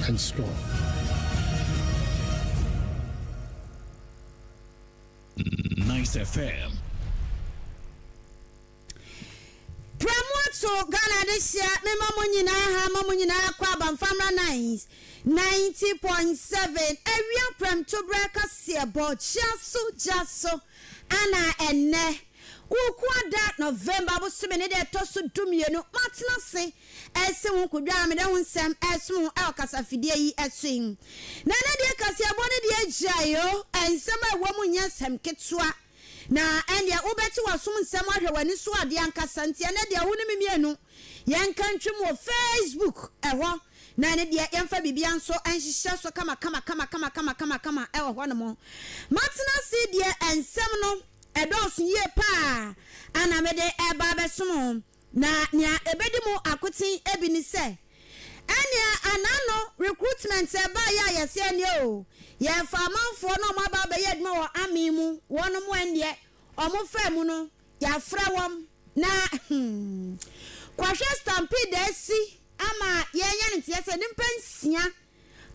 and strong. Nyce FM. Pramoto Ghana this year, me mama nyina kwa bamfamra Nyce 90.7 area pram to break se bo jaso ana enne ukwada November bo seme ne de toso dumienu matna se ese won kodwa me de wonsem esmu e okasa fidie yi esin na na de kase abone de ajayo ensem a wo munya sem ketwa na ende ubeti wasum nsem ahwe wani so ade ankasa ntia na de woni mienu yanka ntwem wo Facebook eho na ne de yemfa bibia nso anhihye so kama ewo ho no mo matna se de ensem no edos ye pa ana me de eba besom na nia ebedi mu akotin ebi ni se ania anano recruitment eba ya yese ani o ye famanfo no maba be ye dma wo amimu wono mu ande omo fa mu no ya fra wom na kwahwe stampede si ama ye nya ntie se nimpansia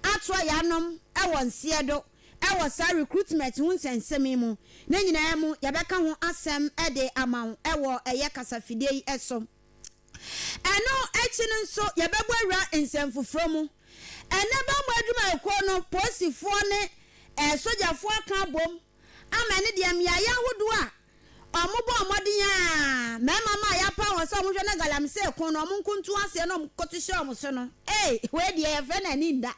atwa yanom ewo nsiedo ewo sa recruitment hu nsensem mu na nyina mu yabeka ho asem ede amaw ewo eye kasafide yi eso eno echi nso yabegbo awura nsemfufro mu ene ba mo adwuma ekwo no posifo ne sojafo aka bom ama ne de amia ya hodo a omobo omodin a mema ma ya pa wo so mo hwe na galamse ekwo no mo nkuntu ase no kotishe omo so no we de ye fe na ni nda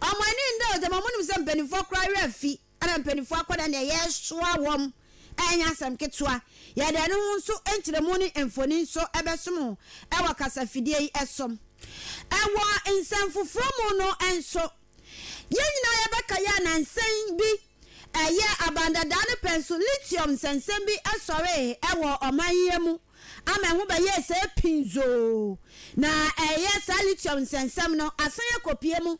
omani nda o de mo nim se mpanifo kra rafi ana mpanifo akoda na ye soa wom enya sam ketwa ya de no nso enkyeremu ni emfoni nso ebesom ewa kasafidie yi esom ewa nsanfufro mu no enso ye nyina ya beka ya na nsan bi eye abandada ne penso lithium sensem bi esore ewo omaye mu ama hu ba ye se pinzo na eye sa lithium sensem no asanya kopie mu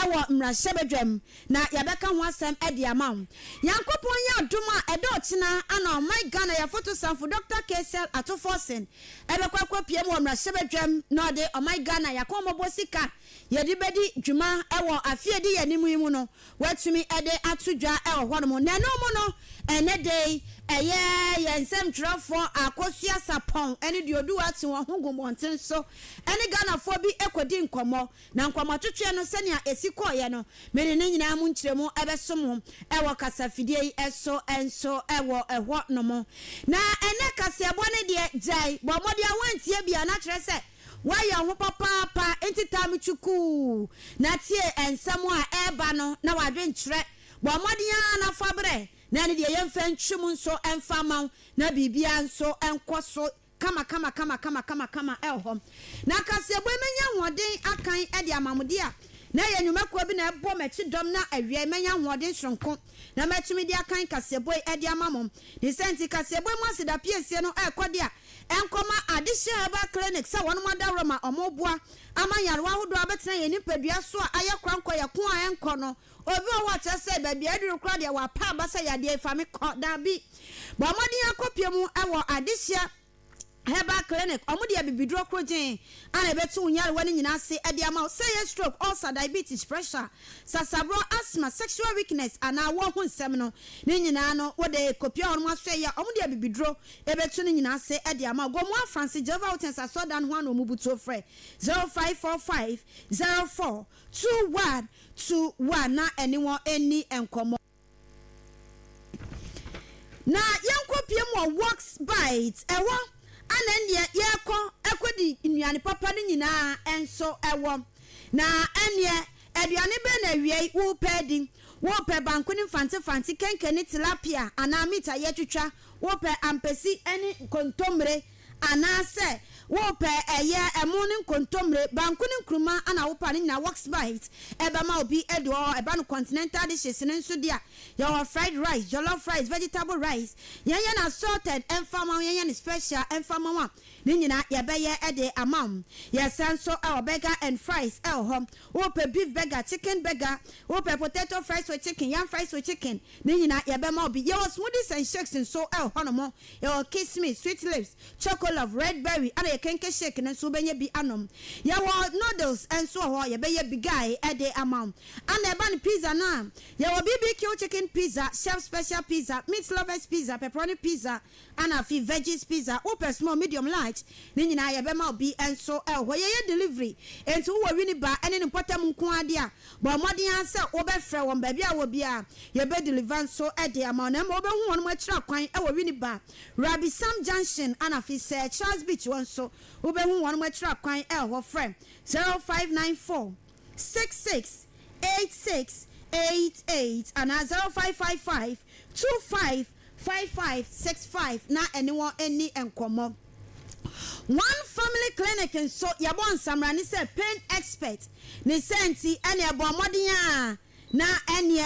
ewo mrashebedwam na yabeka ho asem ede amaw yankopon ya adoma edo china ana my Ghana ya photo sanfo Dr. Kesel atofosen ebekwa kopie mu mrashebedwam no de my Ghana ya komobo sika yedi bedi dwuma ewo afiedi yanimu mu no watumi ede atodwa ewo hono na no mu no ene dey eye yensem trofo akosua sapon ene de odu ati won hugumonten so ene Ghana fo bi ekodi nkomo na nkomo twetwe no senia esikoye no mene ne nyina mu nkyeremu ebesom ewo kasafidie eso enso ewo eho no mo na ene kasebo ne de jai bo modi awantie bia na kire se waya ho papa entitam chuku na tie ensam a eba no na wadwe nkyere bo modi na fabre na ne de yemfa ntwum nso emfama na bibia nso enkoso kama elhom na kasebo menya hoden akan ede amamode a na ye nyumakwa bi na ebo mechi dom na awie menya hoden sonko na metumi de akan kasebo ede amamom ni senti kasebo mu asida piesie no ekode a enkoma addition herbal clinic sa wono madawro ma omoboa amanyarwa hodo abetena ye nipadua so a ayekranko ye ko a enko no obi o wa chese ba bia duru kra de wa pa ba sa ya de fami ko da bi bo amadi akopie mu ewo addition herbal clinic omudi abibidro krojen ana betu unyare wani nyina se ede ama say stroke ulcer diabetes pressure sasabro asthma sexual weakness ana wo hu nsem no ne nyina no wo de kopia on ma so ya omudi abibidro ebetu ne nyina se ede ama gomo Francis Jeva Utensa so dan ho no mubuto frɛ 0545 04 2121 na eniwo eni enkomo na yankopie mu works bite ewo anenye yeko ekodi nnuane papa ni nyina enso ewo na enye aduane be na wiei wo pedi wo pe banku ni fanti kenkeni tilapia ana mita yetwetwa wo pe ampesi eni kontomre ana se wo pe eye emu ni kontomre banku ni nkruma ana wo pa ni na works bite eba ma obi edo eba no continental dishes ni nso dia your fried rice jollof rice vegetable rice yenya na salted enfama yenya ni special enfama wa ni nyina ye be ye ede amam yesanso our burger and fries home wo pe beef burger chicken burger wo pe potato fries with chicken yam fries with chicken ni nyina ye be ma obi your smoothies and shakes so honomo your kiss me sweet lips chocolate bowl of red berry and a kenke shake and so benye bi anom ya wo noodles and so ho ye be big guy e de amount and e ban pizza na ya wo BBQ chicken pizza, chef special pizza, meat lovers pizza, pepperoni pizza and a few veggies pizza, open small medium large ni nyina ye be ma obi and so ho ye delivery enti wo wini ba ene ne potam nko ade a bo modern anse wo be frɛ won ba bia wo bia ye be deliver so e de amount na mo be hu won mo akira kwan e wo wini ba Rabbi Sam Junction and a fi say Charles Beach one so wo be hu won mo akira kwan e ho frɛ 0594 66 86 88 and 0555 25 5565 na anyone any enkomo one family clinic and so yabon samrani say pain expert ni senti ene abo modern na ene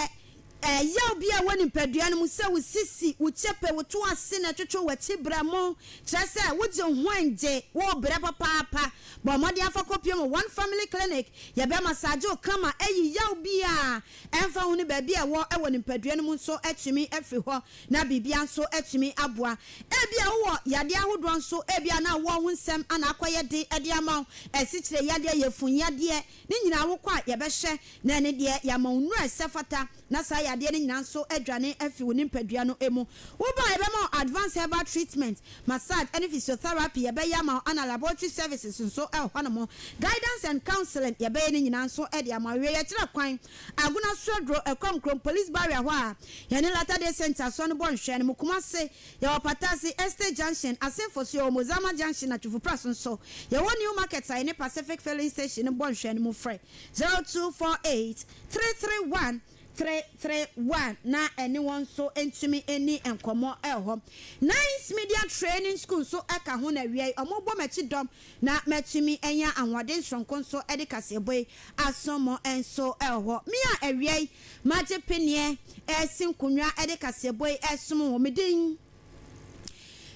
yaw bia woni padua no mu se wo sisi wo chepe wo to ase na twetwo wo chibra mo kire se wo je hwanje wo bre papa bo modi afa kopiem one family clinic ya be massage o kama eyi yaw bia enfa ho ni ba bia wo e woni padua no mu so atumi afri ho na bibia so atumi aboa e bia wo yade ahodo nso e bia na wo ho nsem ana akoye de ade ama esi kire yade yefun yade ni nyina wo kwa ya be hye na ne de ya ma onura sefata na sa yade ni nyina nso adwane afi wo nimpadua no emu wo ba e be ma advanced herbal treatment massage and physiotherapy e be ya ma ana laboratory services nso e ho no mo guidance and counseling e be ni nyina nso e de ama we ye kira kwan aguna sodro ekomkrom police barrier ho a ye ni Latter Day Center so no bon hwe no mukuma se ye opatasi estate junction asenfo so o Mozama junction na tufu praso nso ye won new market side ni Pacific filling station no bon hwe no mu frɛ 0248 331 331 na anyone so entumi eni enkomo eho Nyce Media Training School so eka ho na wiai omobo machi dom na matumi enya anwade sonko so edikase boy asomo enso eho mi a awiai maje penie esin kunwa edikase boy esomo wo medin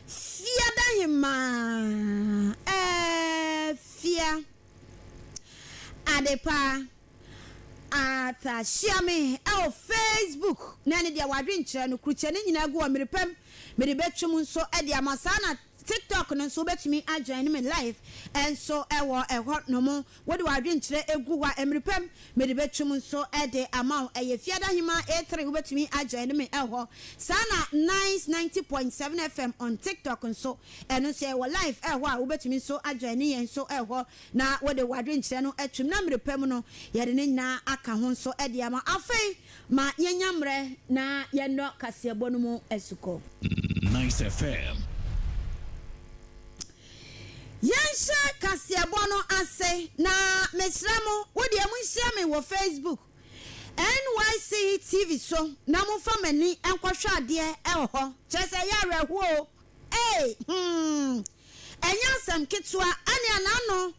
fia dahima fia adepa ata shiame au Facebook nani dia wadwe nkyere no kruche ne nyina gu o merepem mere betwum nso e dia masana TikTok no so betumi ajoin me live and so ewo ehot no mo wodi wadwe nkyere egu wa emerepem mere betwum nso e de amount eye fiada hima A3 betumi ajoin me eho sana Nyce 90.7 FM on TikTok nso eno se ewo live eho a betumi so ajoin yen so eho na wodi wadwe nkyere no atwum na merepem no ye de nyina aka ho nso e de ama afei ma yenyamre na yeno kasebo no mu esuko Nyce FM Yansha kasiebo no ase na mesramo wodi amunhia me wo Facebook Nyce TV so na mo fa mani enkwahwe ade e ho chese ya reho enya sam kitwa ane anano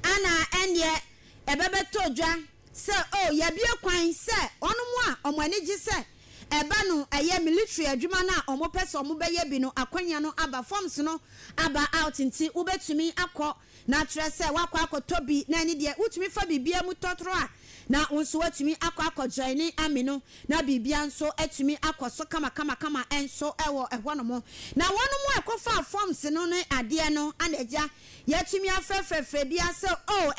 ana ene ebebeto dwa se ya bie kwan se onomo a omani gi se eba no eye military adwuma na omo pese omo beye bi no akwanya no aba forms no aba out nti ubetumi akọ na tre se wakọ akotobi na ani de utumi fa bibia mu totoro a na unso watumi akọ join ami no na bibia nso atumi akọ kama enso ewo ehwo mo na wono mo ekofa forms no ne ade no anaja yatumi afrefrefre bia se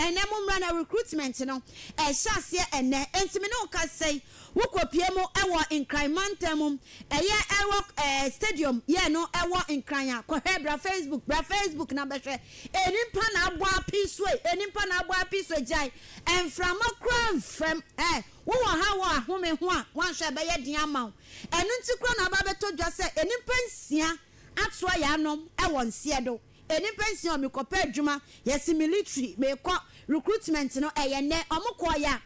ene mo mra na recruitment no hyase ene entimi no ka sei wokopie mo ewo incrementum eye ewo stadium ye no ewo incranya ko hebra Facebook na behwe enimpa na abo apiswe jai enframa kram frem wo ha wo ahome ho a wan hwe be ye din ama enu ntikro na aba beto dwa se enimpa nsia atsoa ya nom ewo nsie do enimpa nsia me kopa adwuma yes military me ko recruitment no eye ne omko ya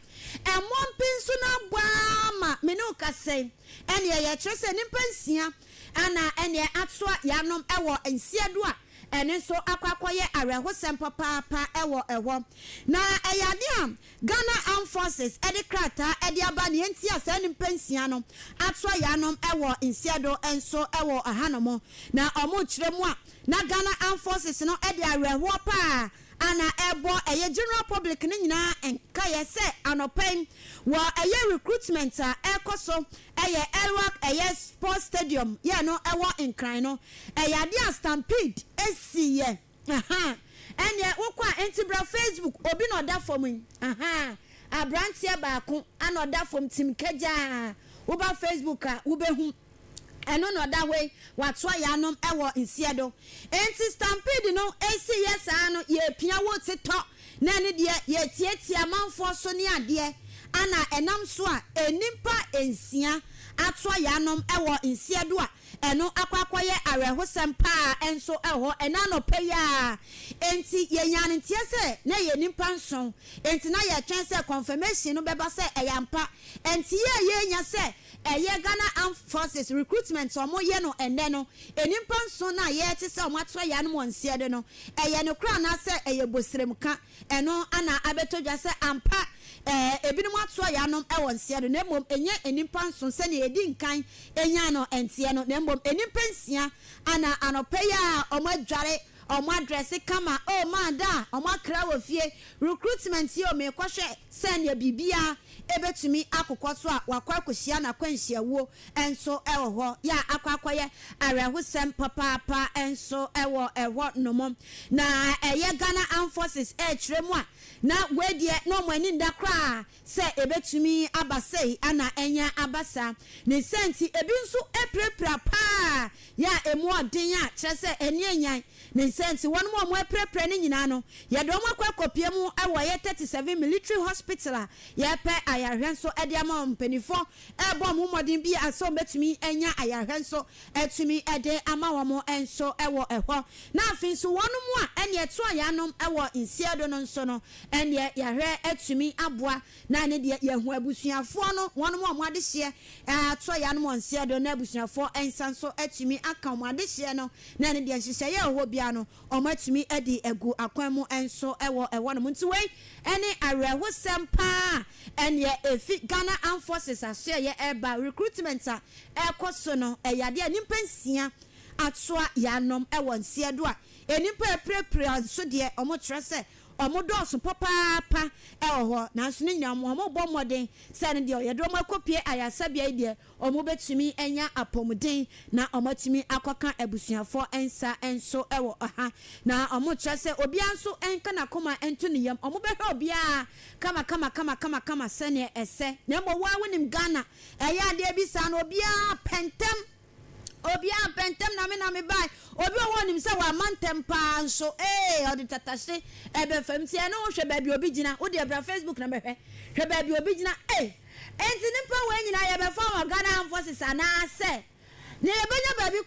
emompinsu na bwama me no kase ene ye kyerese enimpa nsia ana ene atsoa ya nom ewo nsie do a ene so akwakoye arehosem papa ewo na eyade Ghana Armed Forces edikrata ediaba ne enti asani mpansia no atwa ya no ewo insiedo enso ewo ahanomo na omo kiremu a na Ghana Armed Forces no edi areho pa ana ebo eye general public ni nyina enka ye se anopen wo eye recruitment a ekoso eye elwak eye sports stadium ye no ewo enkran no eye ade stampede esiye enye wokwa entibra Facebook obi no da fom abrantie baako ana da fom tim kaja wo ba Facebook a wo behu eno no da we wato ya nom ewo nsiedo enti stampede no esi yesa no ye pia wo tito na ne de ye tietia manfo so ne ade ana enam so a enimpa ensia ato ya nom ewo nsiedo a eno akwakoye arehosem pa enso eho ena no peya enti ye nyan ntie se na ye nimpa nson enti na ye twen se confirmation no beba se eyampa enti ye nya se eye Ghana Armed Forces recruitment omo ye no ende no enimpa nson na ye te se omo ato ya no wonsie de no eye no kra na se eye bosrem ka eno ana abetodwa se ampa ebinom ato ya no wonsie de na mom enye enimpa nson se na edi nkan enya no entie no na mom enimpa nsia ana anopeya omo adware omo address kama o manda omo akra wo fie recruitment yo me kwhwe se na bibia ebetumi akokọ so a wakwa akohia na kwanhia wo enso ewo ho ya akwakoye arehusem papa enso ewo nomom na eye Ghana Armed Forces kiremu a na wedie no mani ndakra se ebetumi abasei ana enya abasa ne senti ebi nso eprepra pa ya emu odin a kire se eni enyan ne senti wonu mo eprepra ni nyina no ye do mo akwa mu ewo ye 37 military hospital ye pe ayarhenso ediama mpenifo ebo mu modin bi aso betumi enya ayarhenso etumi ede ama wo enso ewo eho na afinso wonu mu a ene eto ayanom ewo insiedo no nso no ene yahwe etumi aboa na ne de yehu abusuafo no wonu mu amade hye ato ayanom insiedo na abusuafo ensanso etumi aka amade hye no na ne de hyehyɛ ye ho bia no omatumi edi egu akwan mu enso ewo no nti wei ene areho sempa ene efi Ghana Armed Forces aso ye eba recruitment a ekoso no eyade nimpa nsia atoa yanom ewo nsiedo a enimpa prepare so de omo trese omo doso papa ewo na so nyina omo bɔ modern se ne de ye do makopie ayasabia de omo betumi enya apomuden na omo timi akoka abusuafo ensa enso ewo aha na omo trese obi anso enka na koma ento ne yam omo behwe obi a kama se ne ese na mo wa wonim Ghana eya de bi sa na obi a pentem na me bai obi owonim se wa mantem pa nso odi tatase ebe fam tie no hwe ba bi obi gina wo de bra Facebook na behwe hwe ba bi obi gina enti nipa we nyina ye be fa Ghana Armed Forces ana se ne benya ba bi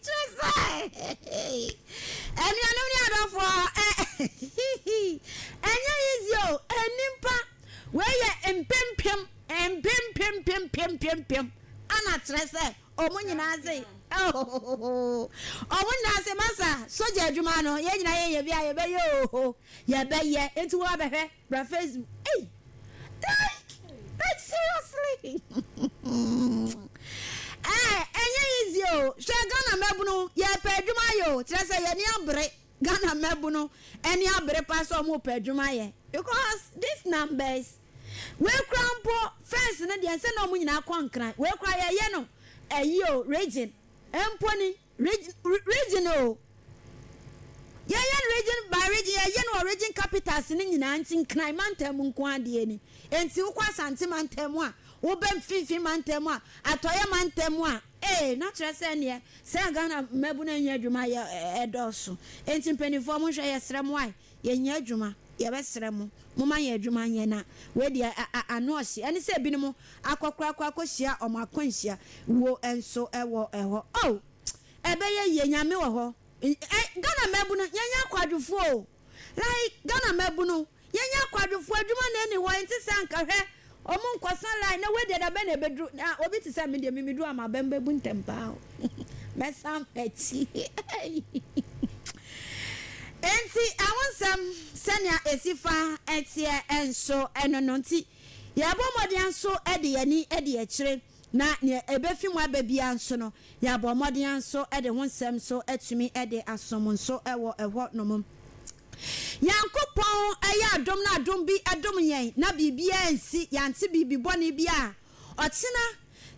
tresa eni anu ni adofo enya yizio enimpa we ye empem ana trese omunyina ze omunyina se masa soja adwuma no ye nyina ye bia ye be yo ye be ye enti wo abehwe bra Facebook like seriously enye izio she Ghana mebunu ye pe adwuma yo trese ye ni abre Ghana mebunu eni abre pass omo pe adwuma ye because these numbers we crampo fence na de se na omunyina akwankran we kra ye no ayo region emponi regional ye region by region ye no region capitals ni nyina ntin kran mantem nko ade ni enti wo kwa santi mantem a wo bem fifi mantem a atoye mantem a na trese ne se Ghana mebu na nya adwuma ye edoso enti penifo mo hwe ye srem wai ye nya adwuma ye be srem moma ye adwuma nye na we de anohye ene se binom akokra akohia omakwanhia wo enso ewo ebe ye nyame wo ho Ghana mebu no nyanya kwadwofo like Ghana mebu no nyanya kwadwofo adwuma na eni wo enti sanka hwe omo nkosan line na we de da be na bedru na obi ti se me de mimidu amabembe bu ntempa mesam pechi enti awonsam senia esifa etie enso enononti yabo modian so ede yani ede akire na ne ebefi mu ababia nso no ya bo modern so e de ho nsem so atumi e de asom nso ewo nomom Yankopon aya adom na adom bi adom yen na bibia ensi yante bibi boni bia otina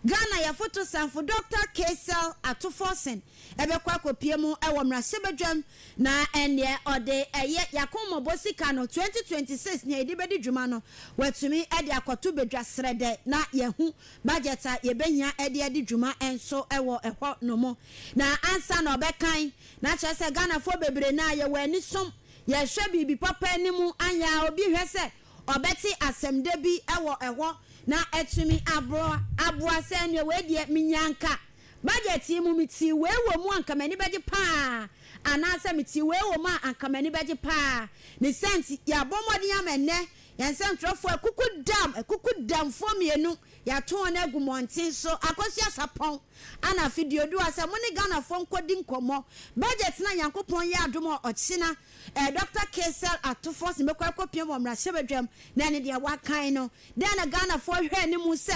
Ghana ya photo sanfo Dr. Kesel Atofosen ebekwa akopie mu ewo mrasebedwam na ene ode eye yakomo bosika no 2026 ne edibedi dwuma no watumi ede akoto bedwa srede na yehu budgeta yebenya ede dwuma enso ewo eho no mo na ansa na obekan na kyese Ghana fo bebre na ye wani som ye hwe bibi papa animu anya obi hwese obeti asemde bi ewo eho na etumi abroa se ne we die minyanka budget mu miti we wo mu anka mani beje pa anasa miti we wo ma anka mani beje pa ne sense ya bomodi amene yansem trofo ekuku dam for mienu ya to na agumontin so akosia sapon ana video do asa mo ne Ghana fo nkodi nkomo budget na Yankopon ya adomo ochina Dr. Kesel Atofos mekwa kopie mo mra shebedwam na ne dia wakan no den na Ghana fo hwe ni mu se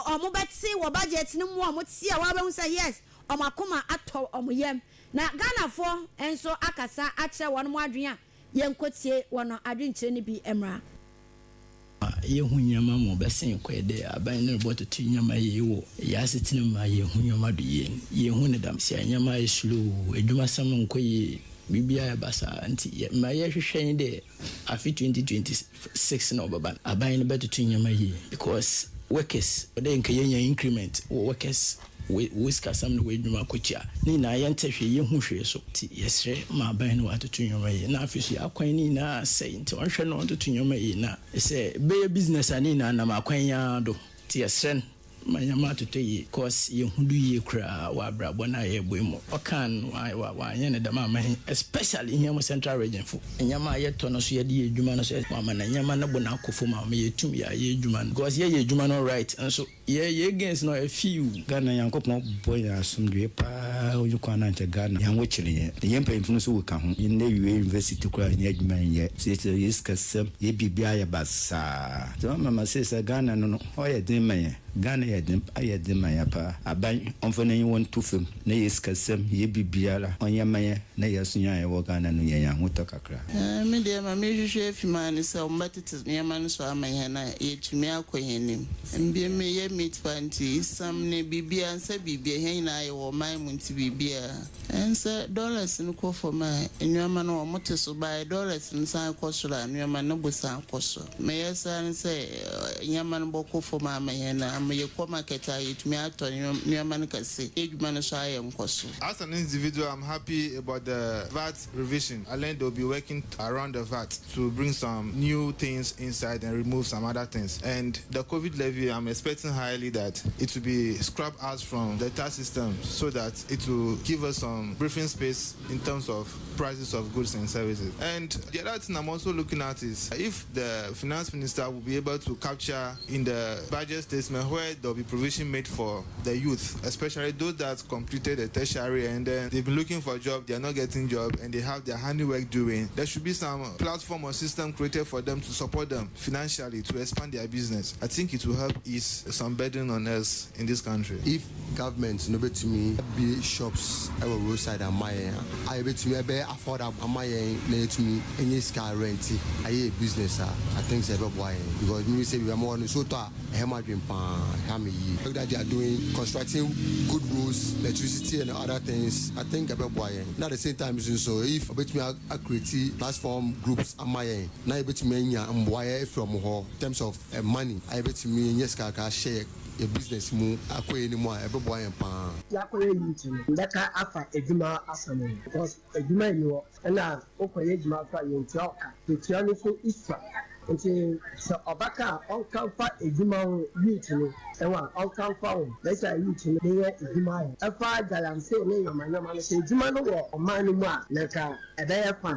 omo beti wo budget ni mu omo tie wa be hu se yes omo akoma ato omo yem na Ghana fo enso akasa ache won mo adwen a yenkotie wono adwenkyere ni bi emra yehu nyama mo besen kwede aban ne robot tu nyama yewo ya setine ma yehu nyama do yehu ne dam sia nyama eslu edwuma sam nkoyi bibia ya basa anti ma ye hwehwen de afi 2026 na obaba aban ne betutu nyama yi because workers ode nka yenya increment workers whisker some the way dwuma kochia ni na yentehwe yehu hwe so ti yesre ma ban no atutu nyoma yi na afisi akwan ni na sei nti wonhwe no atutu nyoma yi na se be business ani na na makwan ya do ti yesre manyama tutoyi cause yehudu ye kra wa brabo na ye boimo okan wa yene da mama especially here mo central region fu nyama ye to no so ye de edwuma no so mama na nyama na bona akofo ma ye tum ya ye edwuma because ye edwuma no right and so ye against no a few Ghana Yankopon boy asumdwe pa ojukwa na nche Ghana yan wechire ye yempa infunu so weka ho in the university kra ni edwuma ye se yes kasem ye bibia ya basa so mama say Ghana no o ye din man Ghana ayede maya pa aban onfone yi won tufem na yeskasem ye bibiara onyamaya na yasunya ye wo Ghana no ye yahuto kakra me de ma me hwehwe fimane se ombatitis me yama no so amaya na ye tumi akoyenim mbie me ye meet panty sam ne bibia nsa bibia hen na ye wo man munti bibia ense dollars no ko for ma enwama no omote so buy dollars nsa ko so la enwama no bosan ko so me yesa nse nyama no boko for ma amaya na me market as an individual, I'm happy about the VAT revision. I learned they'll be working around the VAT to bring some new things inside and remove some other things. And the COVID levy, I'm expecting highly that it will be scrapped out from the tax system so that it will give us some briefing space in terms of prices of goods and services. And the other thing I'm also looking at is if the finance minister will be able to capture in the budget statement where there'll be provision made for the youth, especially those that completed a tertiary and then they've been looking for a job, they're not getting job, and they have their handiwork doing. There should be some platform or system created for them to support them financially to expand their business. I think it will help ease some burden on us in this country. If government no bet to me be shops our roadside and my I bet to me be afford my na to me any sky rent I business I think say boy because me say we are more so to dream look that they are doing constructing good roads, electricity and other things. I think about boy. Now at the same time so if bet me I create platform groups am my now bet me and boy from in terms of money I bet me yes ka share a business mu akwe ni mo ebe boy pa yakore yiti ndaka afa eduma asane because eduma ni wo na okoye eduma afa yenti oka to ani fo isra nti so obaka on kan fa eduma yiti ni ewa on kan fa wo let's say yiti ni ye eduma e afa galamse ni yamanyama no eduma no wo oman ni mu a leka ebe ye fa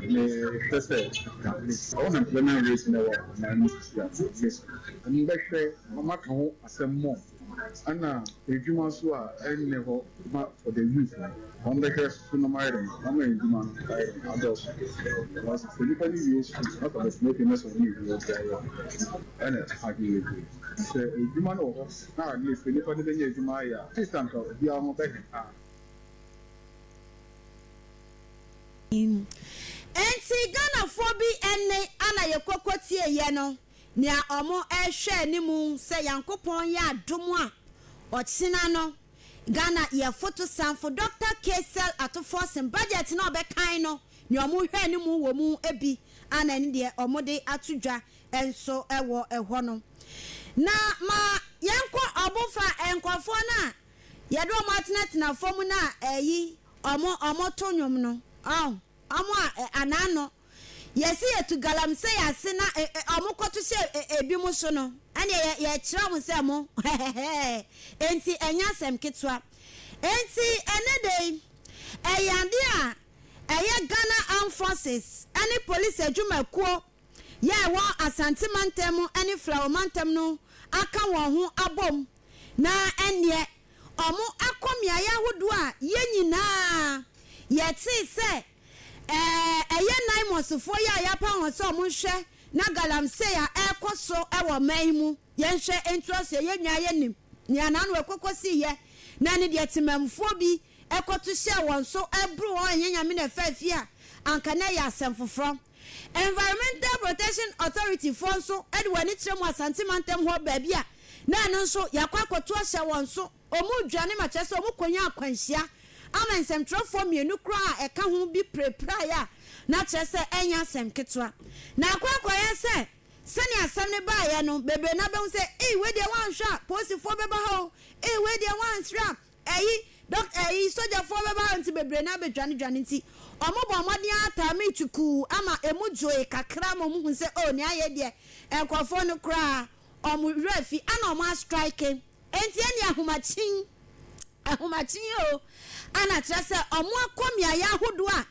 pese on implement race na wo na ni sia ni be hwe mama kan ho asem mo Anna, if you must work, I never for the youth. On the case, Sunamaran, I'm a human, adults. Was Philippine use not for the smokiness of you, and it's happy. So, a human over, now, if Philippine is my system of the armor back. Enti Ghana fobi ene ana yekokotie ye no nia omo ehwe ni mu se yankopon ya adom a ochina no Ghana ye photo samfo Dr. Kesel atoforce budget na obekan no ni omo hwe ni mu wo mu ebi ana ni de omo de atudwa enso ewo eho no na ma yanko obofa enkofo na ye do omo atenatena fom na omo tonwom no anano yesi yetu galamse yase na omukoto se ebi mu so no ane ye kira mu se mo enti enya sem ketwa enti enede eyande a eye Ghana Armed Forces ane police adwumakuo ye wo Asante Mantem ane Flower Mantem no aka won ho abom na ene omo akomia ya hodo a ye nyina yeti se eye nine mosofo ya pa won so mo hwe na galamse ya ekoso ewo maimu ye hwe entrose ye nwa ye nim ni ananu ekokosi ye na ne de timamfo bi ekoto hye won so ebru won yenyame na fafia anka na ya asemfofro Environmental Protection Authority for so edwani kiremu Asante Mantem ho ba bia na no so yakwakoto hye won so omu dwane ma chese omu konya akwanhia amen sem trofo mienu kra eka ho bi prepra ya na chese enya sem ketwa na akwakoye seni asem ne ba ya no bebe na be hu se we dey wan hwa posifo beba ho we dey wan sra doctor soldier fo beba ho nti bebre na be dwane nti omobo amode ata me tuku ama emujoe kakra mo hu se ni aye de enkofo no kra omu refi ana omo strike enti eni ahomachin o ana trese omo akomia ya hodo a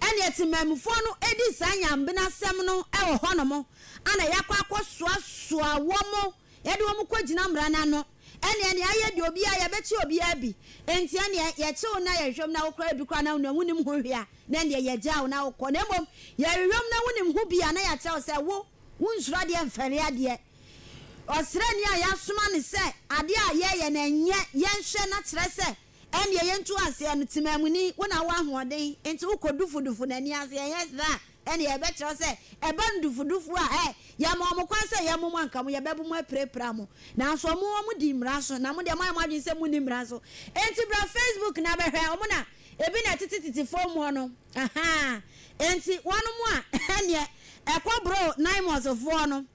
ene etimamfo no edi sanyambe na sem no ewo honomo ana yakwa akosoa womo yede womo kogina mrana no ene aye de obi a yebeti obi abi enti ene ye chewo na ye hwem na wokra bi kwa na wunim ho hwea na ene ye gyawo na wokọ na mom ye hwem na wunim ho bia na ya chewo se wo wunzura de mfere ade osrani a yasoma ne se ade a ye na enye ye nhwe na kire se ene ye ntu ase no timamuni wona wa hoden enti ukodufudufu na ni ase ye za ene ye be kire se eba ndufudufu a ya ma mo kwanse ye mo anka mo ye bebu mo prepra mo na so mo di mraso na mo de ma adwin se mo ni mraso enti bra Facebook na be hwe o mo na ebi na tititi fo mo no enti wonu mo a ene ekobro 9 months of no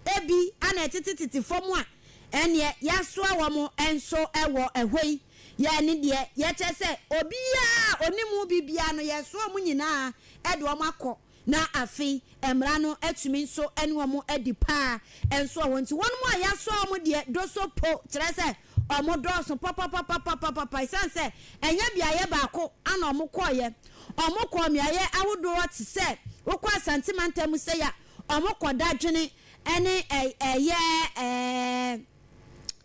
ebi ana tititi fo mo a ene yasoa wo mo enso ewo ehwei ya ni de ye chese obi a onimu bibia no yeso mo nyina edo mo akọ na afi emra no atumi nso ene wo mo edi pa enso wonti won mo yaso mo de doso po chese omo doso papa sanse enya bia ye ba ko ana omo koye omo ko miaye awodo ti se wokọ Asante Mantem se ya omo koda dwene ene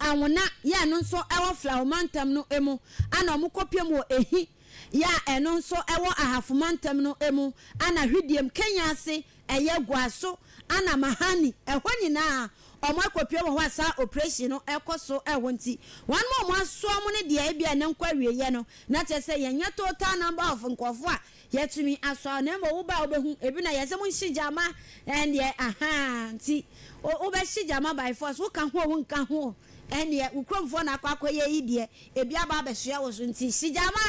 awona ya no nso ewo Flower Mantem no emu ana omo kopiem wo ehi ya eno nso ewo Ahafo Mantem no emu ana hwidiem Kenya ase gwaso ana mahani ehwo nyina omo akopiem ho asa operation no ekoso ewo nti wan mo aso mo ne de bia ne nkwa wieye no na chese yenya total number of nkofo a yetumi aso na mo wo ba obehu ebi na yese mo nhijama ende nti obe hijama by force wo kan ho wo nkan ho ene ukromfo na akwakoye yidie ebi aba besoa wo so nti hijama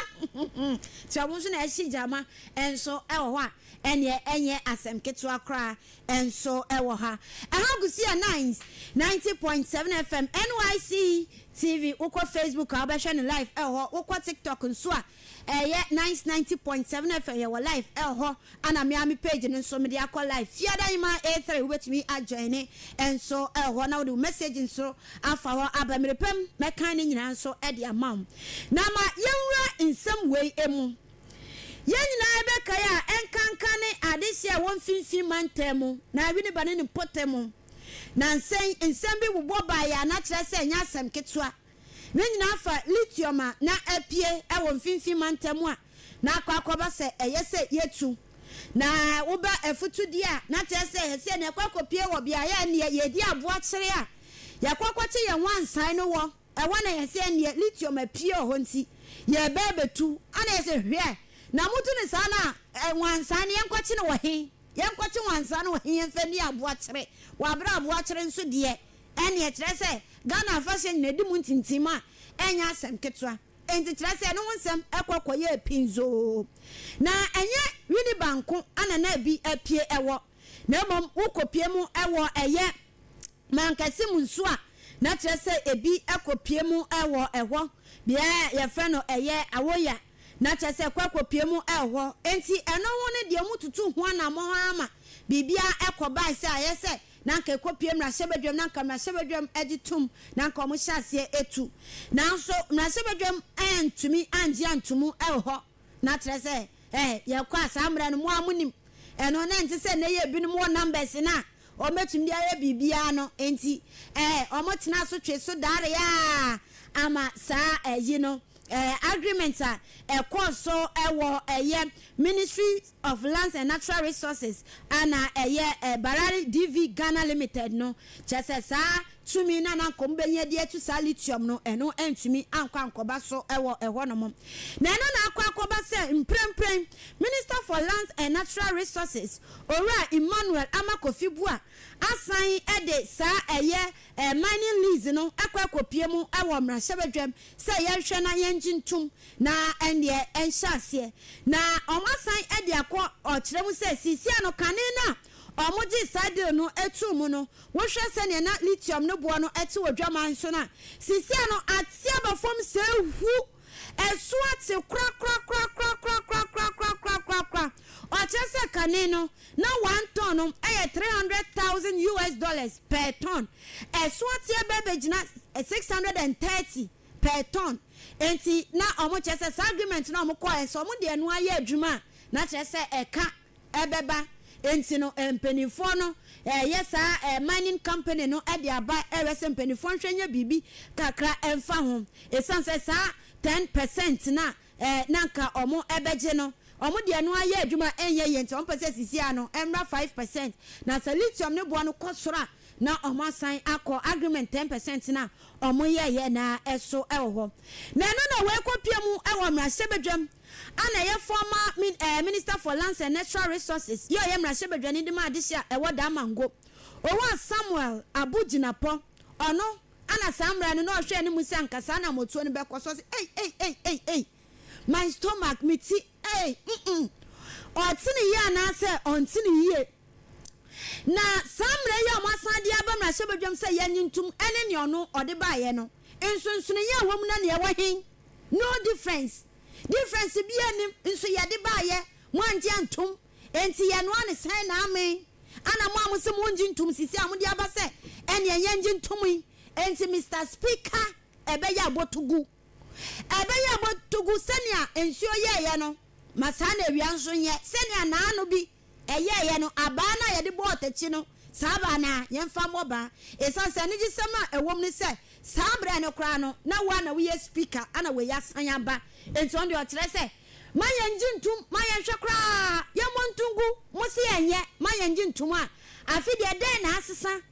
tiamu so na hijama enso ewo ho a ene enye asem ketwa kra enso ewo ha ahagusi a Nyce 90.7 FM Nyce TV uko Facebook abahwe ne live eho uko TikTok nso a Nyce 90.7 FM ye live eho ana me page nso me de akọ live fiada ima A3 wetumi ajoin enso eho na wo message nso afa ho abamirepem mekan ne nyina nso e de amam na ma yenwura nsem wei emu yenina ebeka ya enkankane adehia won finfin mantemu na wi ne bane ne potemu na nsɛm bi wobɔ ba ya na kyerɛ sɛ nya asɛm ketewa ne nyina fa lithium na apie ɛwɔ mfimfini mantam a na akɔba sɛ ɛyɛ sɛ yetu na woba afutudi a na kyerɛ sɛ ɛsɛ ne akɔkɔpie wɔ bia ya ne yɛdi aboa kyere a yakɔkɔte yɛ wansan no wɔ ɛwɔ na yɛsɛ ne lithium apie hɔ nti yɛ bɛbetu ana yɛsɛ hwɛ na mutu ne saa na wansan ne yɛnkɔkye ne wɔ he yɛnkɔkye wansan ne wɔ he yɛmfa ni aboa kyere wɔ abra aboa kyere nso deɛ ɛne kyerɛ sɛ Ghana fashion na di mu ntintim a ɛnya asɛm ketewa enti kyerɛ sɛ no nsɛm ɛkɔkɔyɛ pinzo na ɛnyɛ wini banko ana na bi apie ɛwɔ na mmom wokɔpie mu ɛwɔ ɛyɛ mankasi mu nso a na kyerɛ sɛ ebi ɛkɔpie mu ɛwɔ ɛhɔ bia yɛfrɛ no ɛyɛ awoya na kyerɛ sɛ kɔkɔpie mu ɛwɔ enti ɛno ho ne deɛ mu tutu ho na mo ama bibia ɛkɔba sɛ ayɛ sɛ na nka ekopie mrasebedwam na nka mrasebedwam editum na nka omo hyase etu na nso mrasebedwam antumi anje antumu ɛho na kyerɛ sɛ ye kwa asamra no mo amunim ɛno na nti sɛ na ye binom wo numbers na ometum dia ye bibia no enti omo tena so twe so dare ya ama saa yi no agreement a course so Ministry of Lands and Natural Resources and Barari DV Ghana Limited no just sa tumi na kombenye die to lithium no eno entumi ankoba so ewo no mom na eno na akoba se mpremprem Minister for Lands and Natural Resources Ora Emmanuel Amakofibua asan ede sa mining lease no akopie mu ewo mrahebedwam se yehwe na yenjintum na ende enhyase na omasan ede akọ ọkyerẹ mu se sisia no kane na omoji side no etu mu no wo hwe se ne na lithium no bo no eti odwaman so na sisia no atia ba fom se hu esu ati kra ọkyerẹ se kane no na 1 ton no $300,000 per ton esu ati ebebegina 630 per ton enti na omo kyerẹ se agreement na omo kọ eso omo de enu aye adwuma na kyerẹ se eka ebeba enti no empenifo no yes mining company no e de aba ewese empenifo hwenye bibi kakra emfa ho esanse sa 10% na nanka omo ebeje no omo de enu aye adwuma enye yenti omo pese sisia no emra 5% na sa lithium ne bo no kosora na omo asan akọ agreement 10% na omo ye na eso ewo na no na we kopia mu ewo mrasebedwam ana ye former Minister for Lands and Natural Resources ye mrasebedwani de ma adisia ewo da mango owa Samuel Abujinapo ono ana samra no hwe ne musi ankasa na motuo ne bekoso hey my stomach miti otini ye na se ontini ye na samre ye omasan dia ba mrasebedwam se yanyintum ene ne ono ode ba ye no ensunsun ye awom na ne ye wahin no difference bi anim nso ye de ba ye wanje antum enti ye no ane san na amen ana mo amuse mo nji ntum sisi amudi aba se ene ye nji ntum enti Mr. Speaker ebe ya botugu senia ensuo ye no masana ewia nso ye senia na anu bi ye no abana ye de bo otachi no saba na ye mfa moba esanse ne gisema ewom ni se sabra ne kra no na wa na we speaker ana we yasan aba enti on de o kire se mayenji ntum mayenhwe kra ye montungu musi enye mayenji ntum a afi de den na asesa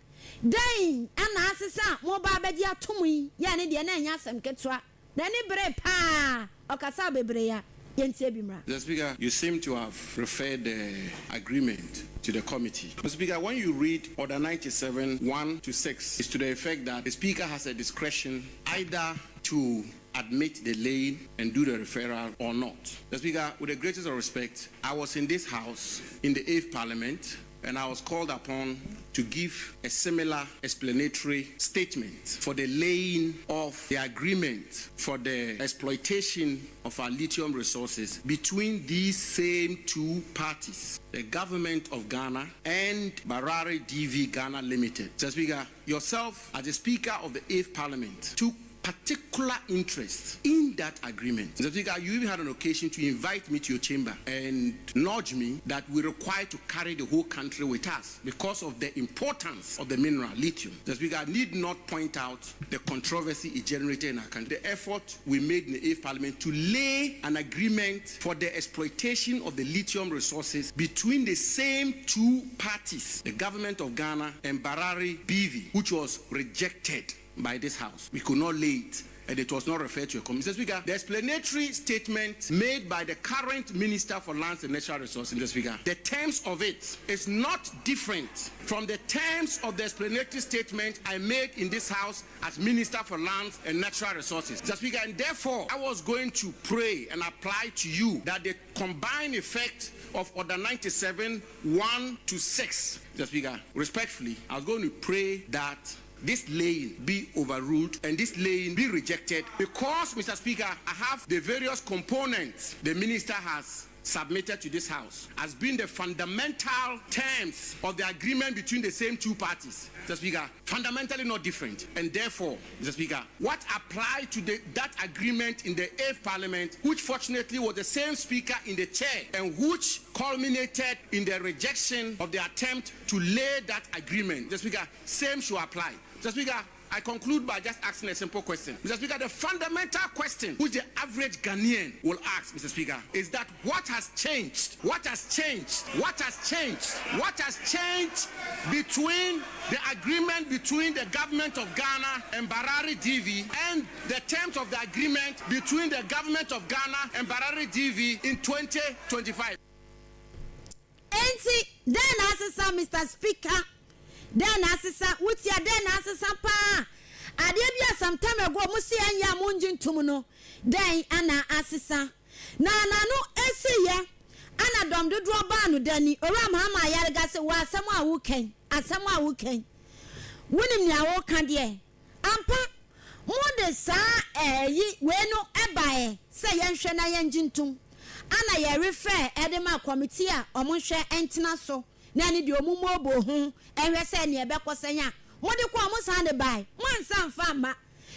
den ana asesa mo ba abedi atom yi ye ne de na enya asem ketwa na ni bre pa okasa bebre ya. The Speaker, you seem to have referred the agreement to the committee. Mr. Speaker, when you read Order 97, 1 to 6, it's to the effect that the Speaker has a discretion either to admit the laying and do the referral or not. The Speaker, with the greatest of respect, I was in this House in the 8th Parliament and I was called upon to give a similar explanatory statement for the laying of the agreement for the exploitation of our lithium resources between these same two parties, the government of Ghana and Barari DV Ghana Limited. Mr. Speaker, yourself as the Speaker of the 8th Parliament took particular interest in that agreement. Mr. Speaker, you even had an occasion to invite me to your chamber and nudge me that we're required to carry the whole country with us because of the importance of the mineral lithium. Mr. Speaker, I need not point out the controversy it generated in our country. The effort we made in the 8th Parliament to lay an agreement for the exploitation of the lithium resources between the same two parties, the government of Ghana and Barari BV, which was rejected by this House. We could not lay it, and it was not referred to a committee. Mr. Speaker, the explanatory statement made by the current Minister for Lands and Natural Resources, Mr. Speaker, the terms of it is not different from the terms of the explanatory statement I made in this House as Minister for Lands and Natural Resources. Mr. Speaker, and therefore, I was going to pray and apply to you that the combined effect of Order 97, 1 to 6, Mr. Speaker, respectfully, I was going to pray that this laying be overruled and this laying be rejected because, Mr. Speaker, I have the various components the minister has submitted to this House as being the fundamental terms of the agreement between the same two parties. Mr. Speaker, fundamentally not different. And therefore, Mr. Speaker, what applied to that agreement in the 8th Parliament, which fortunately was the same speaker in the chair and which culminated in the rejection of the attempt to lay that agreement, Mr. Speaker, same should apply. Mr. Speaker, I conclude by just asking a simple question. Mr. Speaker, the fundamental question which the average Ghanaian will ask, Mr. Speaker, is that what has changed? What has changed? What has changed? What has changed between the agreement between the government of Ghana and Barari DV and the terms of the agreement between the government of Ghana and Barari DV in 2025? Then asisa, Mr. Speaker. Then asisa, wutia then asisa pa. Adebia sometime ago musi anya munjin tumuno. Then ana asisa. Na no esiye. Ana dom do ba no dani. Ora mama yarga se wa asemu awuken. Asemu awuken. Wonim nya wo kan de. Ampa mo de sa yi we no ebae se yenhwe na yenjintum. Ana ye refer edema committee a omonhwe entina so. Nani di omumo bo hu enwe se ne ebekosanya mo de ko mo san de bai mo ansan fa ma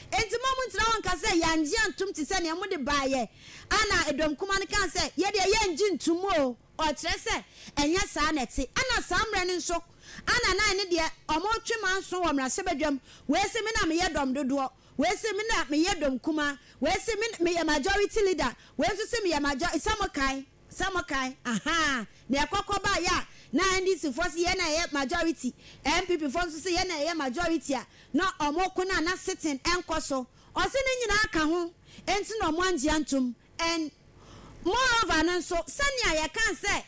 enti mo ntra won ka se yanje antum ti se ne mo de bai ye ana edom kuma ne kan se ye de ye nji ntum o kire se enya sa na ti ana samre ne nso ana na ne de omo twema nso wo mra se bedwam we se me na me ye dom dodo we se me na me ye dom kuma we se me ye majority leader we se me ye majority samokai aha ne akokoba ya na NDC force ye na ye majority MPP force ye na ye majority a na omoko na sitting enkoso o se ne nyina aka ho enti no mo anje antum and moreover no so sania ye kan say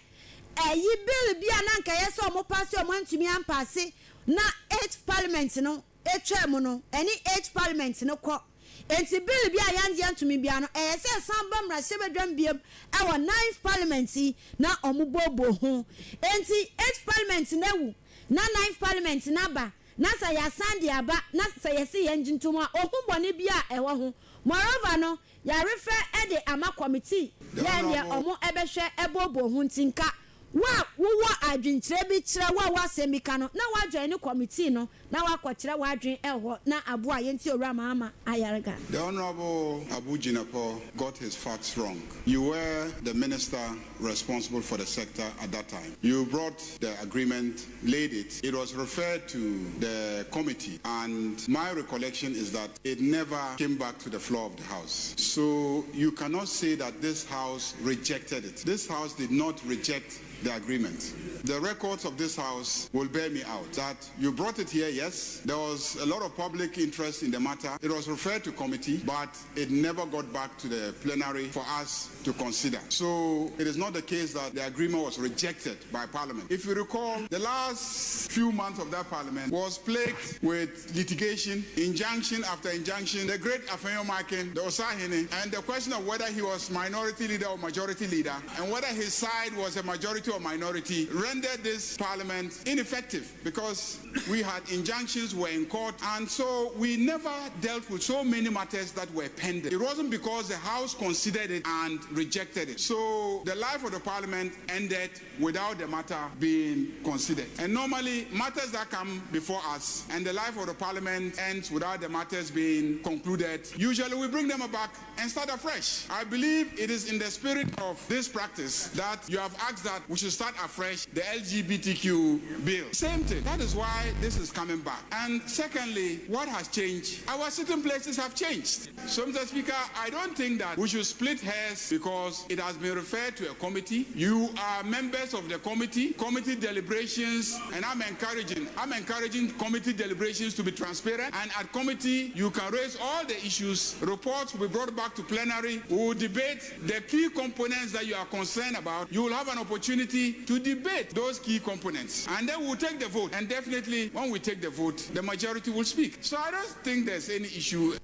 yi bill bia na nka ye so mo pass o mo antumi ampase na 8th parliament no etwem no any 8th parliament no ko enti bill bia yanje antumi bia no se samba mra sebedwam biam e wo 9th parliament na omubobo ho enti 8th parliament na wu na 9th parliament na ba na sa ya sande aba na sa yesi yenjintum a ohubone bia e wo ho moreover no ya refer e de ama committee ya ne omo ebehwe ebobo ho ntinka wa wo adwinkyere bi kyerɛ wa semika no na wa join committee no na wa kwakyeerɛ wa adwen ɛhɔ na aboa yenti owura mama ayarga. The Honorable Abu Jinapo got his facts wrong. You were the minister responsible for the sector at that time. You brought the agreement, laid it. It was referred to the committee, and my recollection is that it never came back to the floor of the House. So you cannot say that this House rejected it. This House did not reject the agreement. The records of this House will bear me out that you brought it here, yes. There was a lot of public interest in the matter. It was referred to committee, but it never got back to the plenary for us to consider. So it is not the case that the agreement was rejected by Parliament. If you recall, the last few months of that Parliament was plagued with litigation, injunction after injunction, the great Afenyo Makin, the Osahene, and the question of whether he was minority leader or majority leader, and whether his side was a majority or minority rendered this parliament ineffective because we had injunctions were in court, and so we never dealt with so many matters that were pending. It wasn't because the House considered it and rejected it. So the life of the parliament ended without the matter being considered. And normally matters that come before us and the life of the parliament ends without the matters being concluded, usually we bring them back and start afresh. I believe it is in the spirit of this practice that you have asked that we should start afresh the LGBTQ bill. Same thing. That is why this is coming back. And secondly, what has changed? Our sitting places have changed. So, Mr. Speaker, I don't think that we should split hairs because it has been referred to a committee. You are members of the committee deliberations, and I'm encouraging committee deliberations to be transparent. And at committee, you can raise all the issues. Reports will be brought back to plenary. We will debate the key components that you are concerned about. You will have an opportunity to debate those key components. And then we'll take the vote. And definitely, when we take the vote, the majority will speak. So I don't think there's any issue.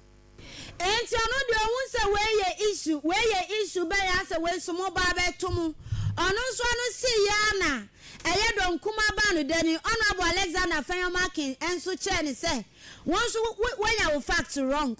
And so no do won say where your issue be as a way so mobile be to mu. Ono so no see ya na. Eye don kuma ba no dani Honorable Alexander Fenyomakin enso chair ni say won so when your facts wrong.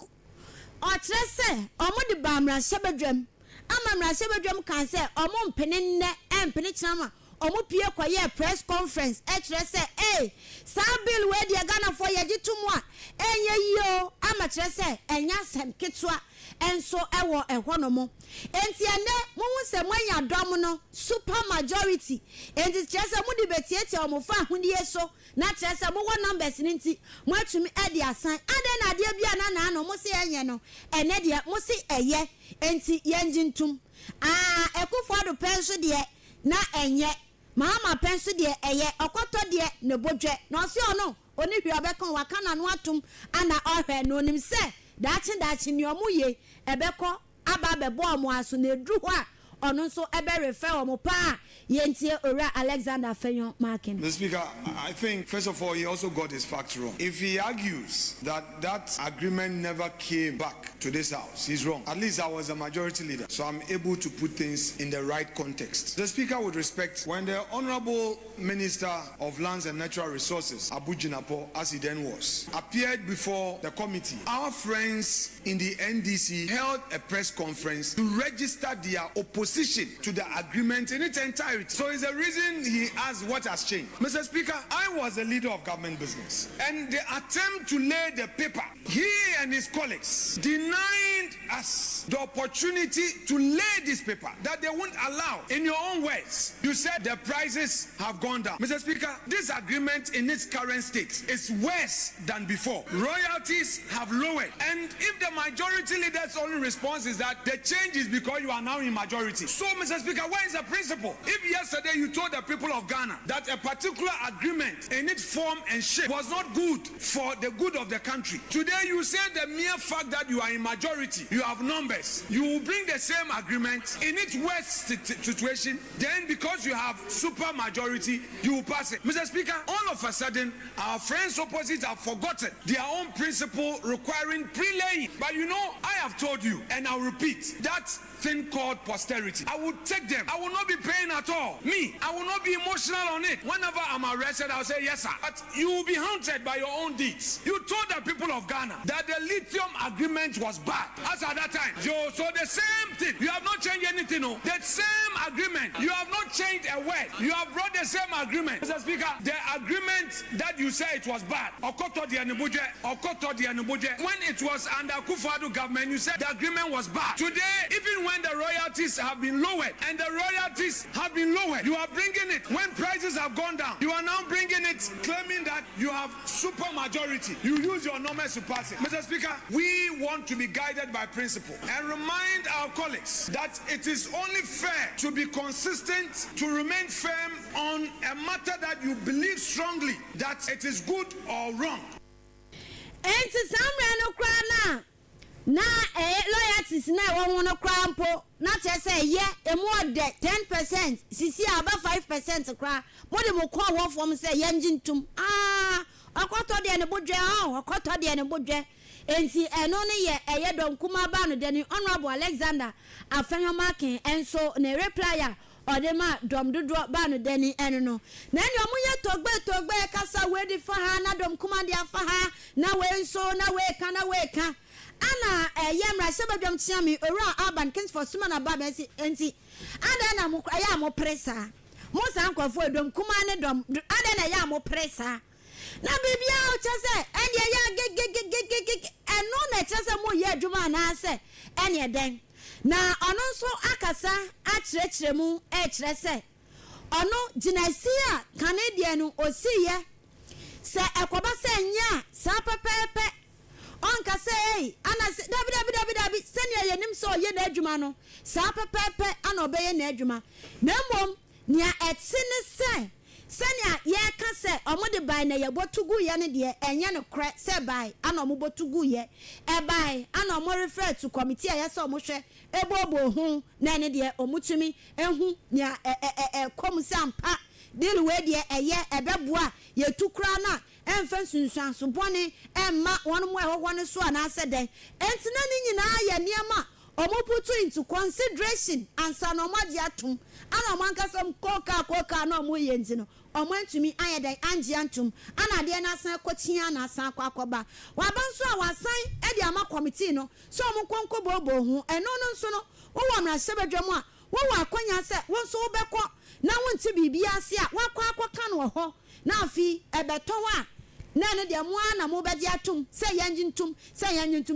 O kire say omo de bamra sebedwam. Amamra sebedwam kan say omo mpene nne empene chama. Omo pie kwaye press conference e kire say sa bill we de Ghana for ye gitumu a enye yo ama kire say enya sem ketwa enso ewo ehwonomo enti ene mo hu se mwanya dom no super majority enti kire say mo debate eti omo fa ahudie so na kire say mo wo numbers ni nti mo atumi e de asan ade na ade bia na no mo se enye no ene de mo se eye enti yenjintum ekufo do penso de na enye Mama penso de eye okoto de ne bodwe na osi ono oni hwi obekon wakana no atum ana ohwe no nim se dachi ni omuye ebeko aba bebo omo aso na edru ho a ono so ebe refer omo pa yentie ora Alexander Fenyomakin. Mr. Speaker, I think first of all he also got his facts wrong. If he argues that agreement never came back to this house, he's wrong. At least I was a majority leader, so I'm able to put things in the right context. The Speaker, with respect, when the Honorable Minister of Lands and Natural Resources, Abu Jinapo, as he then was, appeared before the committee, our friends in the NDC held a press conference to register their opposition to the agreement in its entirety. So it's the reason he asked what has changed. Mr. Speaker, I was a leader of government business, and the attempt to lay the paper, he and his colleagues denied us the opportunity to lay this paper that they won't allow. In your own words, you said the prices have gone down. Mr. Speaker, this agreement in its current state is worse than before. Royalties have lowered, and if the majority leader's only response is that the change is because you are now in majority. So, Mr. Speaker, where is the principle? If yesterday you told the people of Ghana that a particular agreement in its form and shape was not good for the good of the country, today you say the mere fact that you are in majority, you have numbers, you will bring the same agreement in its worst situation, then because you have super majority, you will pass it. Mr. Speaker, all of a sudden, our friends opposite have forgotten their own principle requiring pre-laying. But you know, I have told you, and I'll repeat, that thing called posterity, I will take them. I will not be paying at all. Me, I will not be emotional on it. Whenever I'm arrested, I'll say, yes, sir. But you will be haunted by your own deeds. You told the people of Ghana that the lithium agreement was bad. As at that time, so the same thing. You have not changed anything, no. The same agreement. You have not changed a word. You have brought the same agreement. Mr. Speaker, the agreement that you say it was bad, when it was under Akufo-Addo government, you said the agreement was bad. Today, even when the royalties have been lowered, and the royalties have been lowered, you are bringing it. When prices have gone down, you are now bringing it, claiming that you have super majority. You use your numbers to pass it. Mr. Speaker, we want to be guided by principle and remind our colleagues that it is only fair to be consistent, to remain firm on a matter that you believe strongly that it is good or wrong. And to some na loyalties na won no krampo na che say ye e more de 10% sisi aba 5% kra mo de mo ko wo fom say ye njintum akoto de ne bodwe akoto de ne bodwe enti eno ne ye eye don kuma ba no de ni Honorable Alexander Fenyomakin enso ne replyer odema dom dodo ba no dani eno no na ne omuye togbe kasa we di fa ha na dom kuma dia fa ha na we nso na we ka ana yemra se badwam tia mi owura urban kings for suma na ba enti ada na mo ya mo presa mo san kwafo dom kuma ne dom ada na ya mo presa na bibia o chese ene ya gege eno na chese mo ye adwuma na ase ene den na ono nso akasa akirekire mu ekire se ono ginasia Canadian no osiye se ekoba se nya sa pepepe onka se ei ana se dabi sene ye nim so ye na adwuma no sa pepepe ana obeye na adwuma na mom nia etine se senia ye ka se omode bai na ye botugu ye ne de enye no kre se bai ana omo botugu ye e bai ana omo refer to committee ya se omo hwe ebobo hu na ne de omutumi ehu nia komsampa deal we de eye ebeboa ye tukura na emfa sunsuan so bone emma wonu mo ehwo ne so ana se den entina ni nyina ye niema omo put into consideration ansa no maji atum ana omo ankasam koka na omo ye ntino omo antumi ayedan anje antum ana de na san kotia na san kwakoba wabanso a wasan e de ama committee no so omo konko bobo hu eno no nso no wo wa mra sebedwam a wo wa akonya se wo nso wo beko na wonti bibia ase a wakwa akoka no ho na afi ebeto wa na ne de mo ana mo bedi atum se yanjintum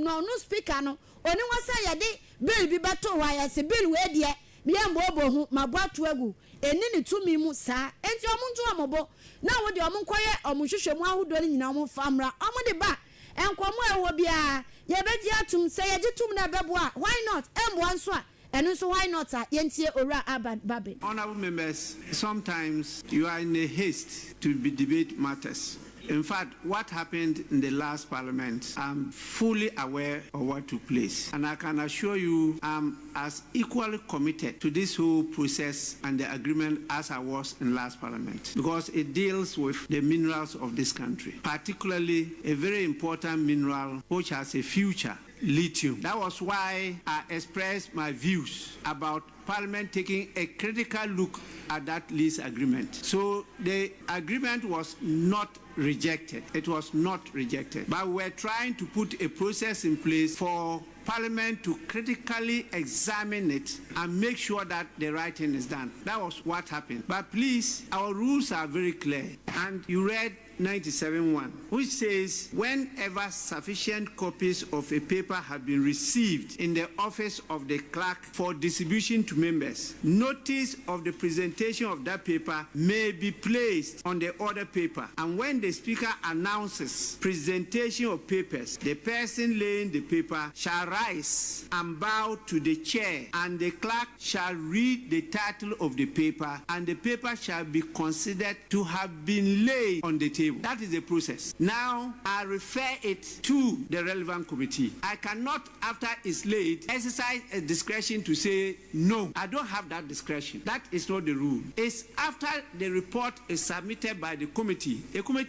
no no speaker no oni wasa ye de bill bi beto wa ya se bill we de bia mbobo hu mabwatu agu eni ni tumi mu sa enti omunju amobo na wo de omunkoye omunhwehwemu ahodo ni nyina omun famra omun de ba enkomo ewo bia ye bedi atum se ye gitum na bebo a why not embo anso a eno so why not a yentie ora babe. Honorable members, sometimes you are in a haste to debate matters. In fact, what happened in the last parliament, I'm fully aware of what took place. And I can assure you I'm as equally committed to this whole process and the agreement as I was in last parliament. Because it deals with the minerals of this country, particularly a very important mineral which has a future, lithium. That was why I expressed my views about Parliament taking a critical look at that lease agreement. So the agreement was not rejected. It was not rejected. But we're trying to put a process in place for Parliament to critically examine it and make sure that the right thing is done. That was what happened. But please, our rules are very clear. And you read 97(1), which says whenever sufficient copies of a paper have been received in the office of the clerk for distribution to members, notice of the presentation of that paper may be placed on the order paper. And when the speaker announces presentation of papers, the person laying the paper shall rise and bow to the chair, and the clerk shall read the title of the paper, and the paper shall be considered to have been laid on the table. That is the process. Now, I refer it to the relevant committee. I cannot, after it's laid, exercise a discretion to say, no, I don't have that discretion. That is not the rule. It's after the report is submitted by the committee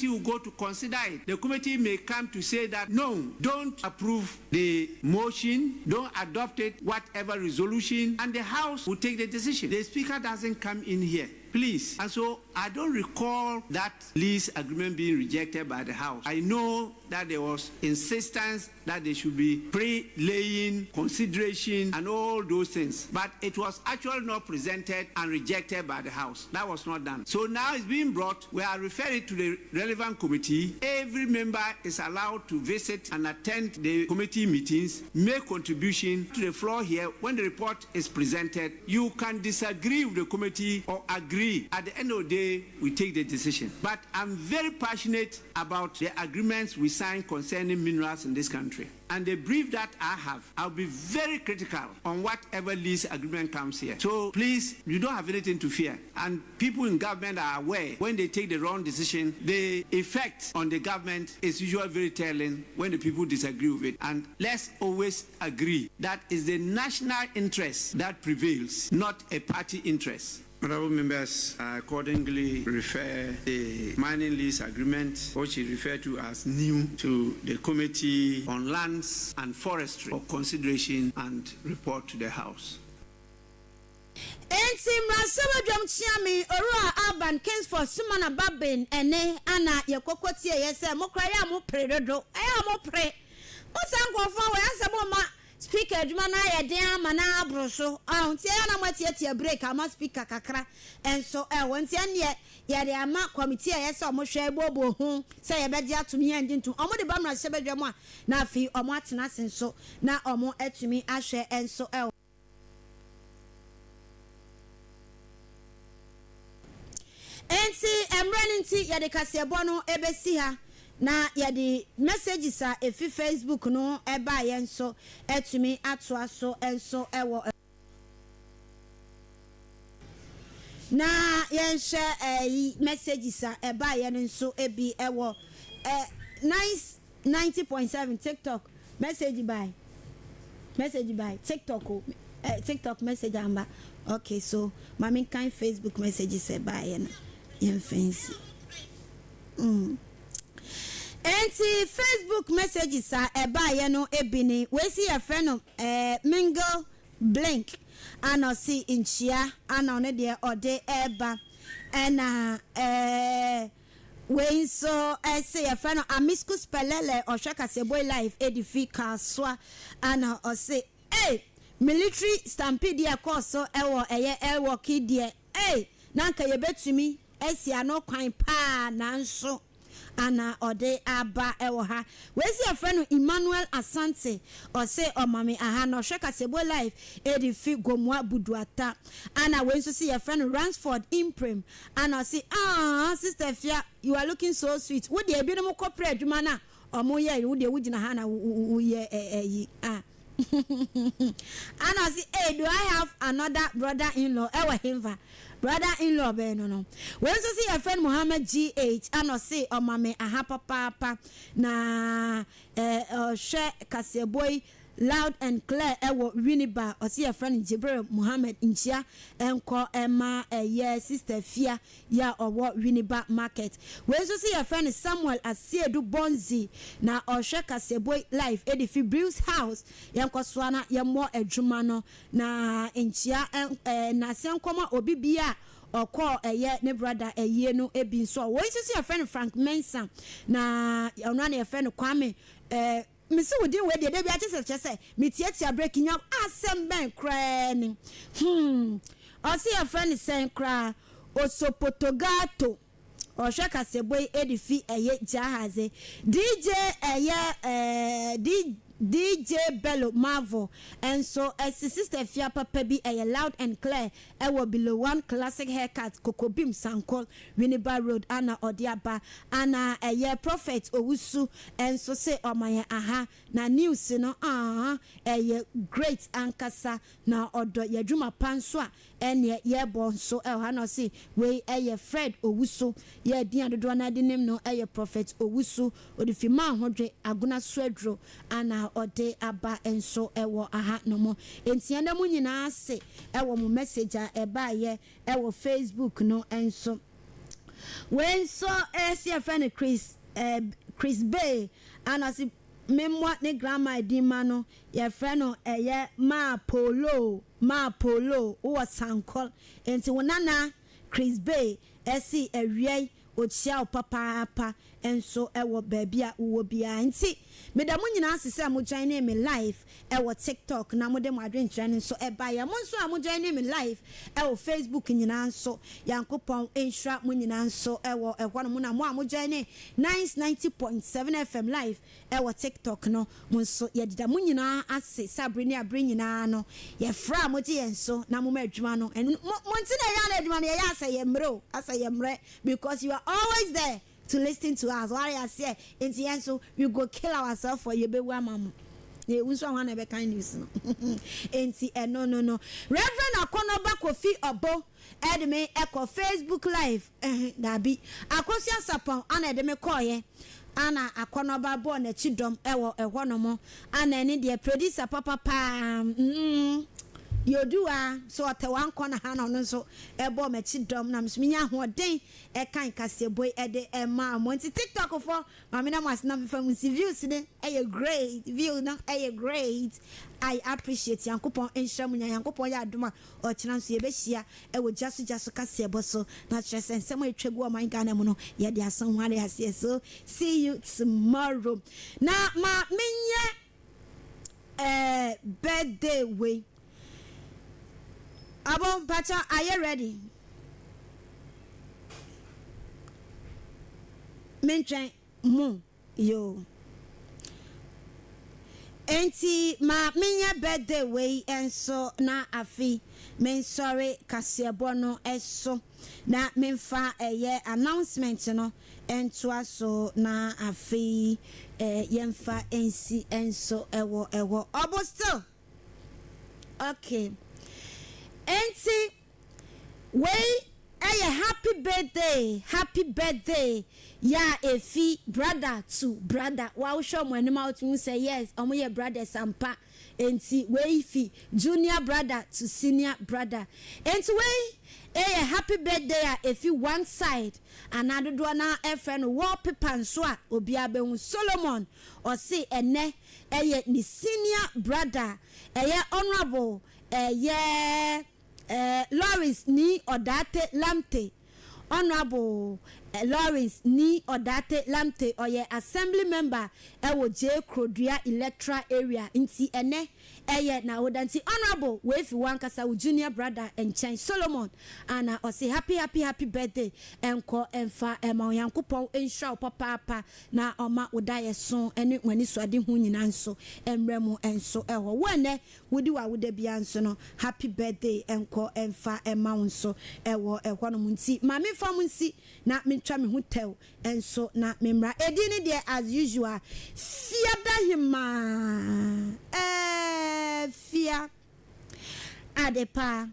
will go to consider it. The committee may come to say that, no, don't approve the motion, don't adopt it, whatever resolution, and the House will take the decision. The Speaker doesn't come in here. Please. And so I don't recall that lease agreement being rejected by the House. I know that there was insistence that there should be pre-laying, consideration, and all those things. But it was actually not presented and rejected by the House. That was not done. So now it's being brought. We are referring to the relevant committee. Every member is allowed to visit and attend the committee meetings, make contribution to the floor here. When the report is presented, you can disagree with the committee or agree. At the end of the day, we take the decision. But I'm very passionate about the agreements we sign concerning minerals in this country. And the brief that I have, I'll be very critical on whatever lease agreement comes here. So please, you don't have anything to fear. And people in government are aware when they take the wrong decision, the effect on the government is usually very telling when the people disagree with it. And let's always agree that is the national interest that prevails, not a party interest. Honorable members, I accordingly refer the mining lease agreement, which is referred to as new, to the Committee on Lands and Forestry for consideration and report to the House. Enti mrasaba dwam chiame orua Alban Kings for Sumana Babin ene ana yekokotie yese mokra ya mo predodo ya mo pre osankofo we asebo ma speaker adwuma na ye den ama na abroso ntia ya na matietie break ama speaker kakra enso wontia ne ye de ama committee yese omo hwe bobo hu se ye beje atumi ya ndintu omo de ba mrasaba dwam a na afi omo atena senso na omo atumi ahwe enso Enti emreninti yade kasebo no ebesi ha na yade messages a efi Facebook no eba yenso etumi atoa so enso ewo na yenhye messages a eba yen nso ebi ewo Nyce 90.7 TikTok message by TikTok TikTok message amba okay so mami kind Facebook messages eba yen fancy. Enti Facebook messages are eba ye no ebini we see a friend of mingle blink and see in chia and on the ode eba and we so I say a friend of amiskus pelele or shaka se boy life edifi kaswa and or say hey military stampede ya course ewo ewo kidie hey nanka ye betumi esia no kwan pa nanso ana ode aba ewo ha we see a friend Emmanuel Asante or say o mami aha no hweka sebo life edifi gomwa buduata ana we so see a friend Ransford Imprim ana say sister Fia you are looking so sweet wo de ebinom kopre adwuma na omo ye wo de wugina ha na wo ye and I say, hey, do I have another brother-in-law? Ewa himva, brother-in-law be no. We also see a friend Muhammad GH, and I say, oh mame, aha papa na share kaseboy loud and clear ewo Winneba or see a friend Jibril Muhammad Inchia enko Emma sister Fia ya or what Winneba market. We also see a friend Samuel Asiedu Bonzi na or sheka seboy life edifi Bruce house yanko swana yamo ejumano na Inchia na senkoma obibia oko ne brother no ebi so we also see a friend Frank Mensa na ona na friend Kwame Missy would do with the day I just say, Mitiatia breaking up asem ben crying. I see a friend is saying cry, or so potogato, or shaka se boy edifi a ye jahaze, DJ Bello Marvel and so as the sister Fia Papa be a loud and clear ever below one classic haircut Coco Bim Sankol Winneba Road Anna Odiaba Anna a year prophet Owusu and so say oh my aha na news no a ye great ankasa na odo ye dwuma panswa and ye born so hano see we a Fred Owusu ye dia do na de name no a prophet Owusu odifima hodwe aguna swedro ana ode aba enso ewo aha no mo entianda mu nyina ase ewo mu message a eba ye ewo Facebook no enso when so ese friend Chris Bay ana si memwa ne grandma edima no ye friend no eye ma polo wo sankol enti wonana Chris Bay esi ewie ochia papa enso ewo baby a wo bia nti medamu nyina asese mo join me live ewo TikTok na mo de mo adwen training so eba ya mo nso a mo join me live ewo Facebook nyina nso yankopon ensura mo nyina nso ewo ehwo no mo na mo a mo join Nyce 90.7 FM live ewo TikTok no mo nso ye dida mo nyina ase sabre ni abre nyina no ye fra mo je enso na mo adwuma no mo nti na ya na adwuma no ye asa ye mre because you are always there to listen to us. What I say, in the end, so we go kill ourselves for you, baby, mama. Yeah, we so want to be kind news. No. Reverend Akonoba Kofi Obo, Edme Echo Facebook Live, Dabi. Akosia Sapon, Anna Edme Koye, Anna Akonoba born a chidom, Ewo, a one more, Anna, and the producer, Papa Pam. yodua so otewan kona ha no so ebo machi dom na msminya hoden e kan kase boy e de e ma mo nti TikTok for mama na mas na fam si views ne e great view na e great. I appreciate yankopon enhra munya yankopon ya adoma o kina so ye be hia e wo jaso kase ebo so na kyerese nsem etwagu o man Ghana mu no ye de asan hware hase. So see you tomorrow. Na ma menye birthday way. Abo Pacha, are you ready? Mention mo yo. Enti ma minya birthday way enso na afi men sorry kasiebo no eso na menfa eye announcement no ento aso na afi yemfa ensi enso ewo obo still okay. Enti way happy birthday ya efi brother to brother wa show mo anim out mu say yes omo ye brother sampa. Enti way fi junior brother to senior brother. Enti way happy birthday ya efi one side another do na efre no wallpaper nso a obi abehu Solomon or say ene ni senior brother honorable Lawrence ni Odate Lamte. Honorable Lawrence ni Odate Lamte oye assembly member ewo J Krodua electoral area inti ene na odanti honorable we fi wan kasa junior brother enchen Solomon ana o say happy birthday enko emfa ema yankopon ensha papa na oma odaye so ene wani so ade hu nyina nso emremu enso eho wone wodi wa woda bia nso no happy birthday enko emfa ema nso ewo no munti ma me fam nsi na mentwa me hotel enso na memra edini there as usual fiada hima fia adepa